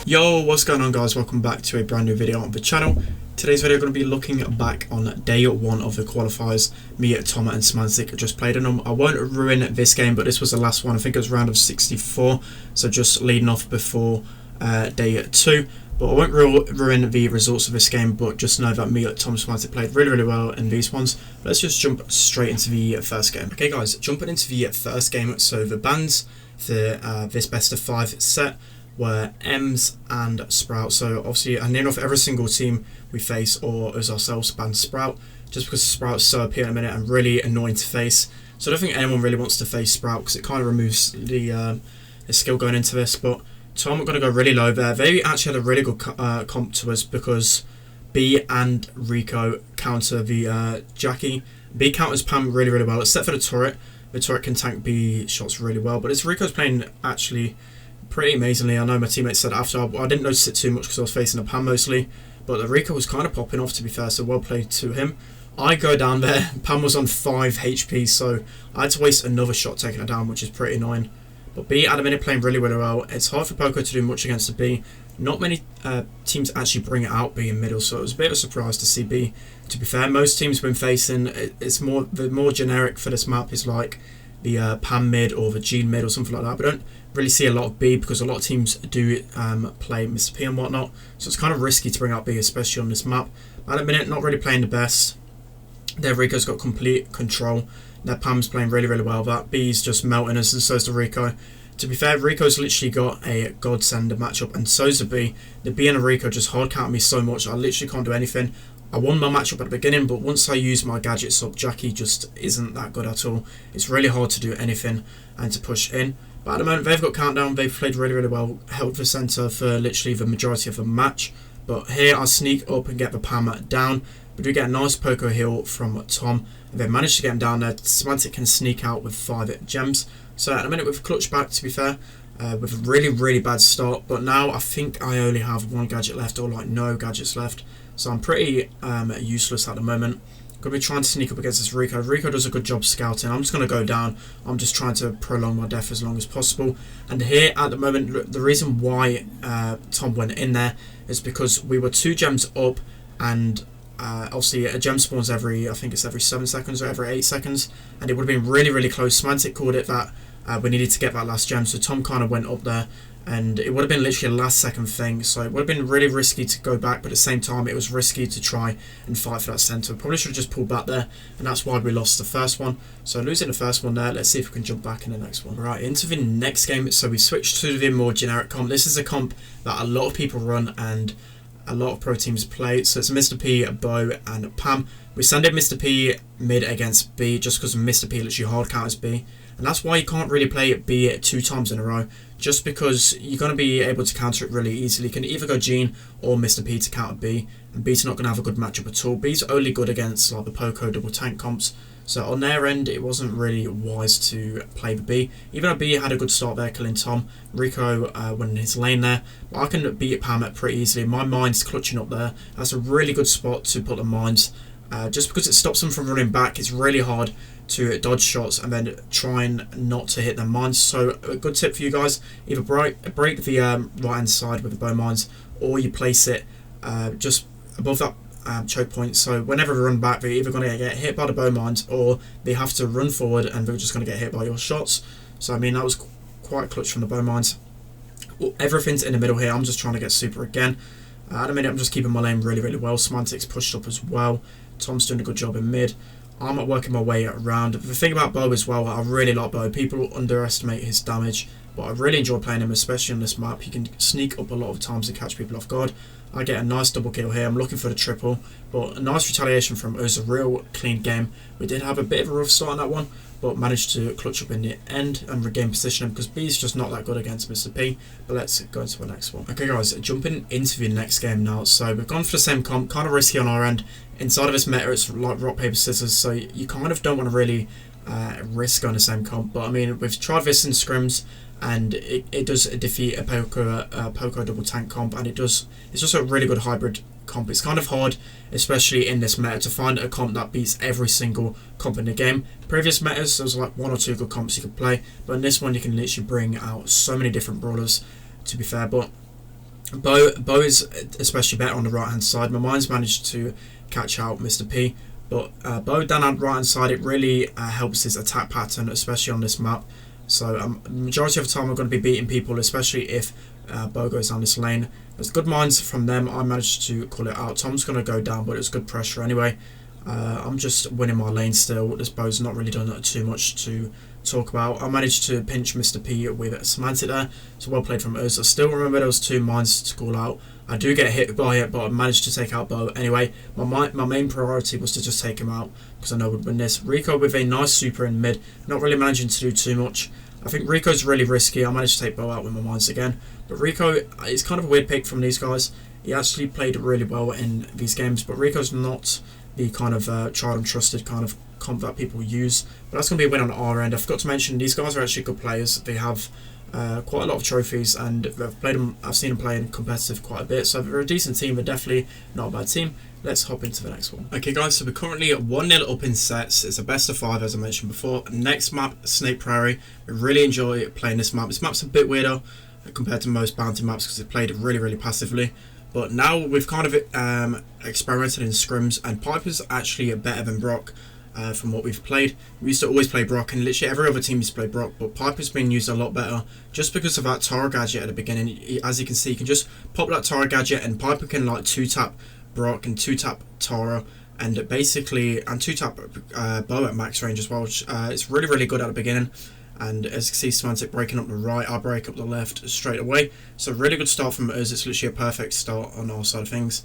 Yo, what's going on guys? Welcome back to a brand new video on the channel. Today's video going to be looking back on day 1 of the qualifiers. Me, Tom and SpenLC just played in them. I won't ruin this game, but this was the last one. I think it was round of 64, so just leading off before day 2. But I won't ruin the results of this game, but just know that me, Tom and SpenLC played really well in these ones. Let's just jump straight into the first game. Okay guys, jumping into the first game. So the bans for this best of 5 set were Ems and Sprout. So obviously near enough every single team we face or as ourselves banned Sprout, just because Sprout's so OP in a minute and really annoying to face. So I don't think anyone really wants to face Sprout because it kind of removes the skill going into this. But Tom are going to go really low there. They actually had a really good comp to us because B and Rico counter the Jackie. B counters Pam really well, except for the turret. The turret can tank B shots really well, but it's Rico's playing actually pretty amazingly. I know my teammates said after, I didn't notice it too much because I was facing a Pam mostly, but the Rico was kind of popping off, to be fair, so well played to him. I go down there, Pam was on 5 HP, so I had to waste another shot taking her down, which is pretty annoying. But B at the minute playing really well. It's hard for Poco to do much against the B. Not many teams actually bring it out B in middle, so it was a bit of a surprise to see B. To be fair, most teams we've been facing, the more generic for this map is like the Pam mid or the Jean mid or something like that. We don't really see a lot of B because a lot of teams do play Mr. P and whatnot, so it's kind of risky to bring out B, especially on this map. At the minute, not really playing the best. Their Rico's got complete control. Their Pam's playing really well. That B's just melting us, and so's the Rico. To be fair, Rico's literally got a godsend matchup, and so's the B. The B and the Rico just hard counter me so much, I literally can't do anything. I won my matchup at the beginning, but once I use my gadgets up, Jackie just isn't that good at all. It's really hard to do anything and to push in. But at the moment, they've got countdown. They've played really well, held the centre for literally the majority of the match. But here I sneak up and get the Pam down. We do get a nice Poco heal from Tom, and they managed to get him down there. Semantic can sneak out with 5 gems. So at the minute we've clutched back, to be fair, with a really bad start. But now I think I only have 1 gadget left, or like no gadgets left. So I'm pretty useless at the moment. Going to be trying to sneak up against this Rico. Rico does a good job scouting. I'm just going to go down. I'm just trying to prolong my death as long as possible. And here at the moment, the reason why Tom went in there is because we were 2 gems up, and obviously a gem spawns every, I think it's every 7 seconds or every 8 seconds, and it would have been really close. Semantic called it that we needed to get that last gem, so Tom kind of went up there, and it would have been literally a last second thing, so it would have been really risky to go back, but at the same time it was risky to try and fight for that centre. Probably should have just pulled back there, and that's why we lost the first one. So losing the first one there, let's see if we can jump back in the next one. Right, into the next game. So we switched to the more generic comp. This is a comp that a lot of people run and a lot of pro teams play. So it's Mr. P, Bo and Pam. We send in Mr. P mid against B just because Mr. P literally hard counters B, and that's why you can't really play B 2 times in a row, just because you're going to be able to counter it really easily. You can either go Jean or Mr. P to counter B, and B's not going to have a good matchup at all. B's only good against like the Poco double tank comps, so on their end it wasn't really wise to play the B. Even though B had a good start there killing Tom, Rico went in his lane there, but I can beat Pam pretty easily. My mine's clutching up there. That's a really good spot to put the mines, just because it stops them from running back. It's really hard to dodge shots and then trying not to hit their mines. So a good tip for you guys, either break the right hand side with the bow mines, or you place it just above that choke point, so whenever we run back they're either going to get hit by the bow mines or they have to run forward and they're just going to get hit by your shots. So I mean, that was quite clutch from the bow mines. Everything's in the middle here. I'm just trying to get super again. At the minute I'm just keeping my lane really well. Semantic's pushed up as well. Tom's doing a good job in mid. I'm working my way around. The thing about Bo as well, I really like Bo. People underestimate his damage, but I really enjoy playing him, especially on this map. He can sneak up a lot of times and catch people off guard. I get a nice double kill here. I'm looking for the triple, but a nice retaliation from us. A real clean game. We did have a bit of a rough start on that one, but managed to clutch up in the end and regain position because B's just not that good against Mr. P. But let's go into the next one. Okay guys, jumping into the next game now. So we've gone for the same comp, kind of risky on our end. Inside of this meta it's like rock, paper, scissors, so you kind of don't want to really risk on the same comp. But I mean, we've tried this in scrims, and it does defeat a Poco double tank comp, and it's just a really good hybrid comp. It's kind of hard, especially in this meta, to find a comp that beats every single comp in the game. Previous metas, there was like 1 or 2 good comps you could play, but in this one you can literally bring out so many different brawlers, to be fair. But Bo is especially better on the right hand side. My mind's managed to catch out Mr. P, but Bo down on the right hand side, it really helps his attack pattern, especially on this map. So majority of the time I'm going to be beating people, especially if Bo goes down this lane. There's good minds from them. I managed to call it out. Tom's going to go down, but it was good pressure anyway. I'm just winning my lane still. This Bo's not really done too much to talk about. I managed to pinch Mr. P with Semantic there, so well played from us. I still remember there was 2 mines to call out. I do get hit by it, but I managed to take out Bo anyway. My main priority was to just take him out because I know we'd win this. Rico with a nice super in mid, not really managing to do too much. I think Rico's really risky. I managed to take Bo out with my mines again, but Rico is kind of a weird pick from these guys. He actually played really well in these games, but Rico's not the kind of tried and trusted kind of comp that people use, but that's going to be a win on our end. I forgot to mention these guys are actually good players. They have quite a lot of trophies, and I've seen them play in competitive quite a bit, so they're a decent team. They're definitely not a bad team. Let's hop into the next one. Okay guys, so we're currently at 1-0 up in sets. It's a best of 5 as I mentioned before. Next map, Snake Prairie. I really enjoy playing this map. This map's a bit weirder compared to most bounty maps because it played really passively. But now we've kind of experimented in scrims, and Piper's actually better than Brock from what we've played. We used to always play Brock, and literally every other team used to play Brock, but Piper's been used a lot better just because of that Tara gadget at the beginning. As you can see, you can just pop that Tara gadget, and Piper can like 2-tap Brock and 2-tap Tara, and basically 2-tap Bo at max range as well, which it's really good at the beginning. And as you can see, Semantic breaking up the right, I break up the left straight away. So really good start from us. It's literally a perfect start on our side of things.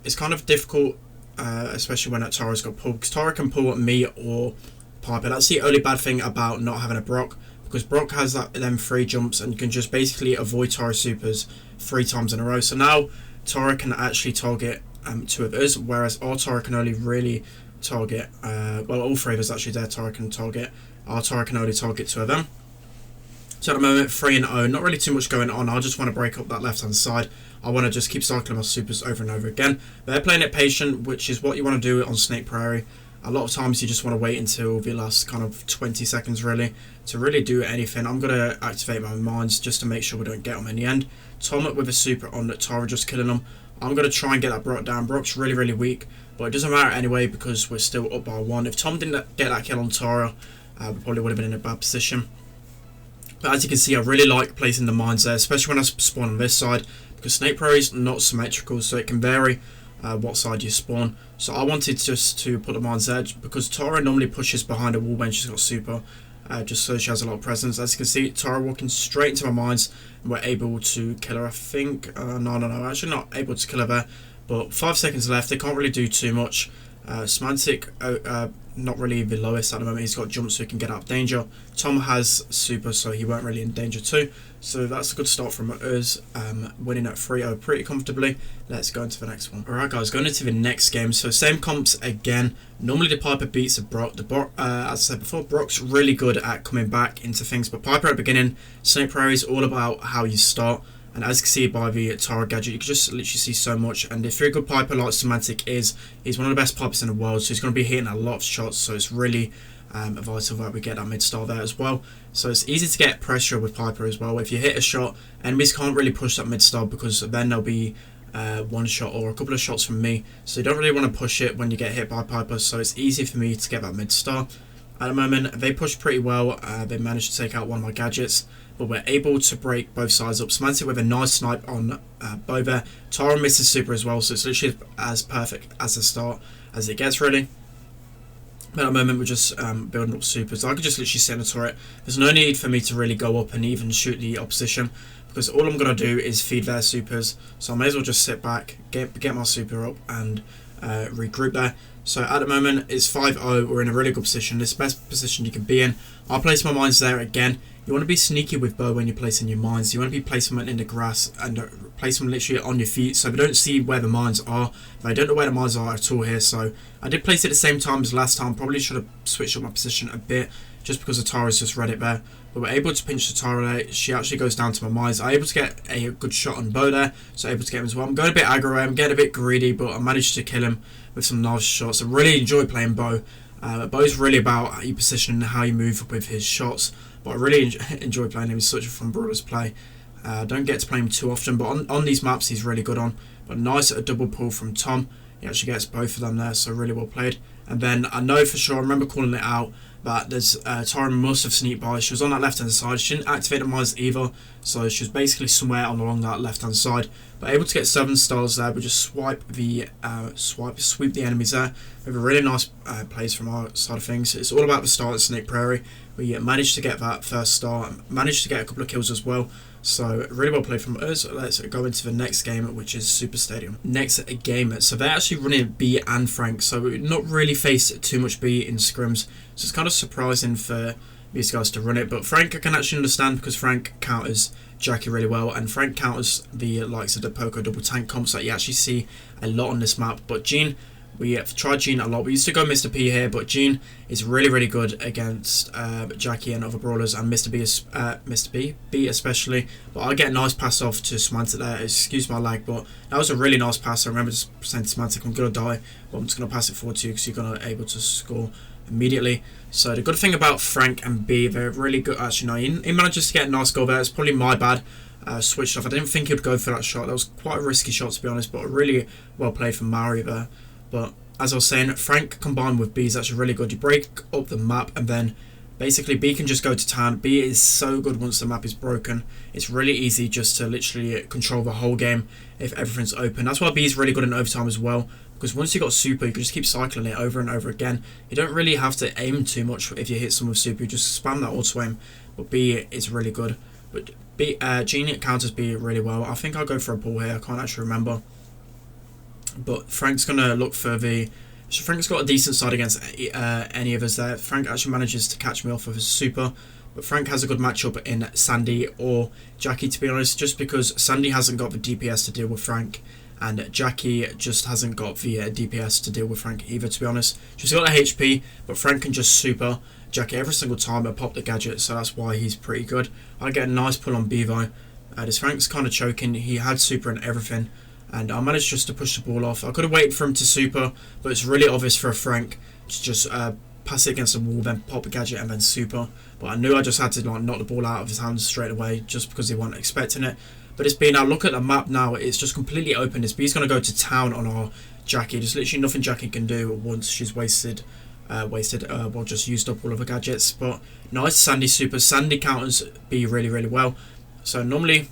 It's kind of difficult, especially when that Tara's got pulled, because Tara can pull at me or Piper. That's the only bad thing about not having a Brock, because Brock has them 3 jumps, and you can just basically avoid Tara supers 3 times in a row. So now Tara can actually target 2 of us, whereas our Tara can only really target, well, all 3 of us actually, their Tara can target. Our Tara can only target 2 of them. So at the moment, 3-0, not really too much going on. I just want to break up that left hand side. I want to just keep cycling my supers over and over again. They're playing it patient, which is what you want to do on Snake Prairie. A lot of times you just want to wait until the last kind of 20 seconds really to really do anything. I'm going to activate my mines just to make sure we don't get them in the end. Tom with a super on Tara, just killing them. I'm going to try and get that Brock down. Brock's really weak, but it doesn't matter anyway because we're still up by 1. If Tom didn't get that kill on Tara, we probably would have been in a bad position. But as you can see, I really like placing the mines there, especially when I spawn on this side, because Snake Prairie is not symmetrical, so it can vary what side you spawn. So I wanted just to put the mines there, because Tara normally pushes behind a wall when she's got super, just so she has a lot of presence. As you can see, Tara walking straight into my mines, and we're able to kill her, I think. No, actually not able to kill her there, but 5 seconds left. They can't really do too much. Semantic, not really the lowest at the moment. He's got jump so he can get out of danger. Tom has super, so he weren't really in danger too. So that's a good start from us, winning at 3-0 pretty comfortably. Let's go into the next one. Alright guys, going into the next game. So same comps again. Normally the Piper beats the Brock. As I said before, Brock's really good at coming back into things, but Piper at the beginning, Snake Prairie is all about how you start. And as you can see by the Tara gadget, you can just literally see so much. And if you're a good Piper like Semantic is, he's one of the best Pipers in the world, so he's going to be hitting a lot of shots. So it's really vital that we get that mid star there as well. So it's easy to get pressure with Piper as well. If you hit a shot, enemies can't really push that mid star, because then there'll be 1 shot or a couple of shots from me. So you don't really want to push it when you get hit by Piper. So it's easy for me to get that mid star. At the moment, they push pretty well. They managed to take out one of my gadgets, but we're able to break both sides up. Semantic with a nice snipe on Bo there. Tara misses super as well, so it's literally as perfect as a start as it gets really. But at the moment, we're just building up supers. I could just literally sit in a turret. There's no need for me to really go up and even shoot the opposition, because all I'm going to do is feed their supers. So I may as well just sit back, get my super up, and regroup there. So at the moment it's 5-0. We're in a really good position. This is the best position you can be in. I'll place my mines there again. You want to be sneaky with Bo when you're placing your mines. You want to be placing them in the grass and place them literally on your feet, so we don't see where the mines are. I don't know where the mines are at all here, so I did place it at the same time as last time. Probably should have switched up my position a bit, just because the Tara's just read it there. But we're able to pinch the Tara there. She actually goes down to my mines. I'm able to get a good shot on Bo there, so able to get him as well. I'm going a bit aggro, I'm getting a bit greedy, but I managed to kill him with some nice shots. I really enjoy playing Bo. Bo's really about how you position and how you move with his shots, but I really enjoy playing him. He's such a fun brawler to play. Don't get to play him too often, but on these maps he's really good on. But nice double pull from Tom. He actually gets both of them there, so really well played. And then I know for sure, I remember calling it out, but there's Tara must have sneaked by. She was on that left hand side. She didn't activate the mines either, so she was basically somewhere along that left hand side. But able to get 7 stars there, but just sweep the enemies there. We have a really nice plays from our side of things. It's all about the start at Snake Prairie. We managed to get that first star, managed to get a couple of kills as well. So really well played from us. Let's go into the next game, which is Super Stadium. Next game, so they're actually running B and Frank, so we've not really faced too much B in scrims. So it's kind of surprising for these guys to run it, but Frank I can actually understand because Frank counters Jackie really well, and Frank counters the likes of the Poco double tank comps that you actually see a lot on this map. But Gene, we have tried Gene a lot. We used to go Mr. P here, but Gene is really good against Jackie and other brawlers, and Mr. B especially. But I get a nice pass off to Semantic there. Excuse my lag, but that was a really nice pass. I remember just saying to Semantic, I'm going to die, but I'm just going to pass it forward to you because you're going to be able to score immediately. So the good thing about Frank and B, they're really good. Actually, no, he manages to get a nice goal there. It's probably my bad. Switched off. I didn't think he'd go for that shot. That was quite a risky shot, to be honest, but really well played from Mario there. But as I was saying, Frank combined with B is actually really good. You break up the map, and then basically B can just go to town. B is so good once the map is broken. It's really easy just to literally control the whole game if everything's open. That's why B is really good in overtime as well, because once you got super, you can just keep cycling it over and over again. You don't really have to aim too much if you hit someone with super. You just spam that auto aim. But B is really good. But Genie counters B really well. I think I'll go for a ball here. I can't actually remember. But Frank's going to look for the... So Frank's got a decent side against any of us there. Frank actually manages to catch me off with his super. But Frank has a good matchup in Sandy or Jackie, to be honest, just because Sandy hasn't got the DPS to deal with Frank, and Jackie just hasn't got the DPS to deal with Frank either, to be honest. She's got a HP, but Frank can just super Jackie every single time and pop the gadget, so that's why he's pretty good. I get a nice pull on Bevo. This Frank's kind of choking. He had super and everything, and I managed just to push the ball off. I could have waited for him to super, but it's really obvious for a Frank to just pass it against the wall, then pop a gadget and then super. But I knew I just had to knock the ball out of his hands straight away, just because they weren't expecting it. But it's been, now look at the map now, it's just completely open. This B's going to go to town on our Jackie. There's literally nothing Jackie can do once she's well, just used up all of her gadgets. But nice Sandy super. Sandy counters B really well. So normally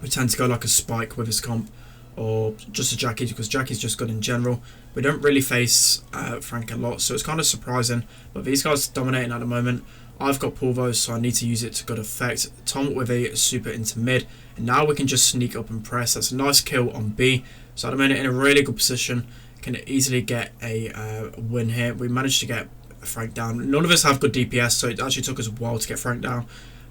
we tend to go like a Spike with his comp, or just a Jackie, because Jackie's just good in general. We don't really face Frank a lot, so it's kind of surprising. But these guys are dominating at the moment. I've got Pulvo, so I need to use it to good effect. Tom with a super into mid, and now we can just sneak up and press. That's a nice kill on B. So at the moment in a really good position, can easily get a win here. We managed to get Frank down. None of us have good DPS, so it actually took us a while to get Frank down.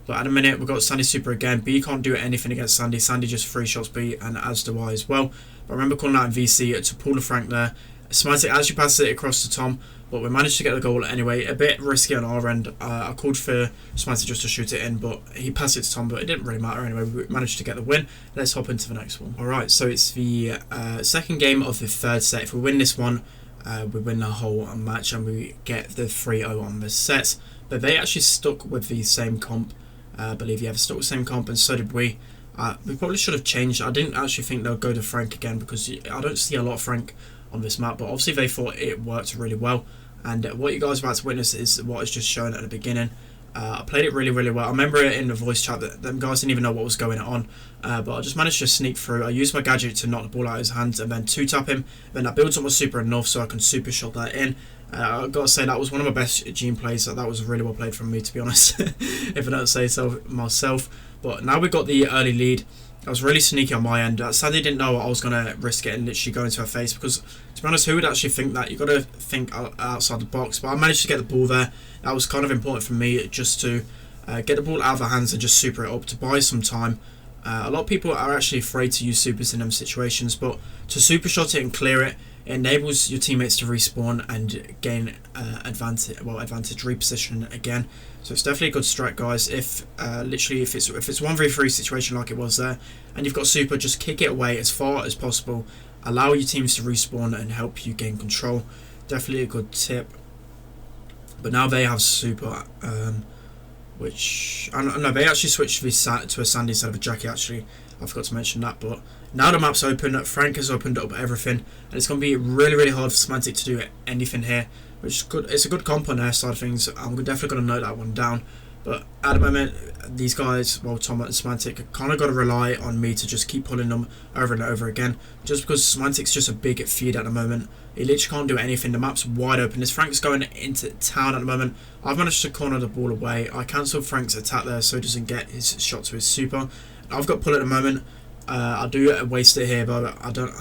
But at a minute, we've got Sandy super again. B can't do anything against Sandy. Sandy just free shots B, and as do I as well. But I remember calling out in VC to pull the Frank there. Smitic actually passes it across to Tom, but we managed to get the goal anyway. A bit risky on our end. I called for Smitic just to shoot it in, but he passed it to Tom, but it didn't really matter anyway. We managed to get the win. Let's hop into the next one. Alright, so it's the second game of the third set. If we win this one, we win the whole match and we get the 3-0 on the set. But they actually stuck with the same comp. I believe you have stuck with the same comp, and so did we. We probably should have changed. I didn't actually think they'll go to Frank again, because I don't see a lot of Frank on this map, but obviously they thought it worked really well. And what you guys are about to witness is what is just shown at the beginning. I played it really well. I remember it in the voice chat that them guys didn't even know what was going on, but I just managed to sneak through. I used my gadget to knock the ball out of his hands and then 2-tap him. Then that builds up my super enough so I can super shot that in. I've got to say that was one of my best Gene plays. That was really well played from me, to be honest, if I don't say so myself. But now we've got the early lead. I was really sneaky on my end. Sadly, didn't know I was going to risk it and literally go into her face, because, to be honest, who would actually think that? You've got to think outside the box. But I managed to get the ball there. That was kind of important for me, just to get the ball out of her hands and just super it up to buy some time. A lot of people are actually afraid to use supers in them situations, but to super shot it and clear it, it enables your teammates to respawn and gain advantage reposition again. So it's definitely a good strat, guys. If literally if it's 1v3 situation like it was there, and you've got super, just kick it away as far as possible. Allow your teams to respawn and help you gain control. Definitely a good tip. But now they have super. which I don't know, they actually switched to a Sandy instead of a Jackie. Actually, I forgot to mention that. But now the map's open, Frank has opened up everything, and it's going to be really hard for Semantic to do anything here, which is good. It's a good comp on their side of things. I'm definitely going to note that one down. But at the moment, these guys, well, Tom and Semantic, kind of got to rely on me to just keep pulling them over and over again. Just because Semantic's just a big feed at the moment. He literally can't do anything. The map's wide open. This Frank's going into town at the moment. I've managed to corner the ball away. I cancelled Frank's attack there so he doesn't get his shot to his super. I've got pull at the moment. I do waste it here, but I don't.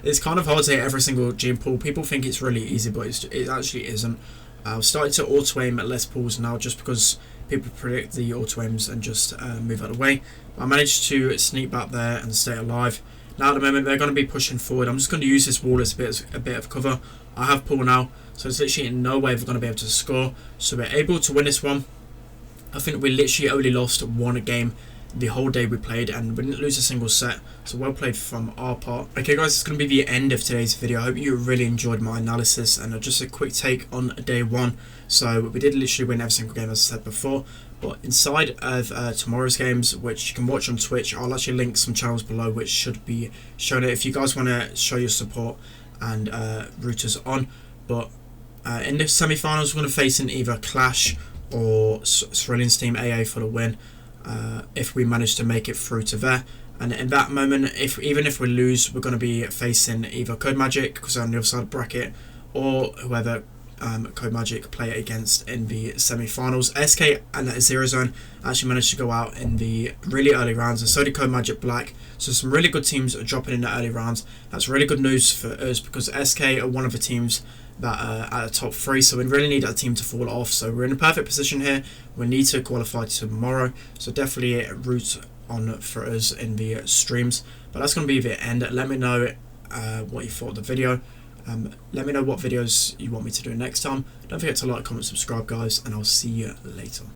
It's kind of hard to hit every single gym pull. People think it's really easy, but it actually isn't. I've started to auto-aim at less pulls now just because people predict the auto-aims and just move out of the way. I managed to sneak back there and stay alive. Now at the moment they're going to be pushing forward. I'm just going to use this wall as a bit of cover. I have pull now, so there's literally no way we're going to be able to score. So we're able to win this one. I think we literally only lost one game the whole day we played, and we didn't lose a single set, so well played from our part. Okay guys, it's going to be the end of today's video. I hope you really enjoyed my analysis and just a quick take on day one. So we did literally win every single game, as I said before, but inside of tomorrow's games, which you can watch on Twitch, I'll actually link some channels below which should be shown it if you guys want to show your support and root us on. But in the semi-finals we're going to face in either Clash or Cerulean's team AA for the win. If we manage to make it through to there, and in that moment, even if we lose, we're going to be facing either Code Magic, because they're on the other side of the bracket, or whoever Code Magic play against in the semi-finals. SK and Zero Zone actually managed to go out in the really early rounds, and so did Code Magic Black. So some really good teams are dropping in the early rounds. That's really good news for us because SK are one of the teams that are at the top 3, so we really need that team to fall off. So we're in a perfect position here. We need to qualify tomorrow, so definitely a route on for us in the streams. But that's going to be the end. Let me know what you thought of the video. Let me know what videos you want me to do next time. Don't forget to like, comment, subscribe guys, and I'll see you later.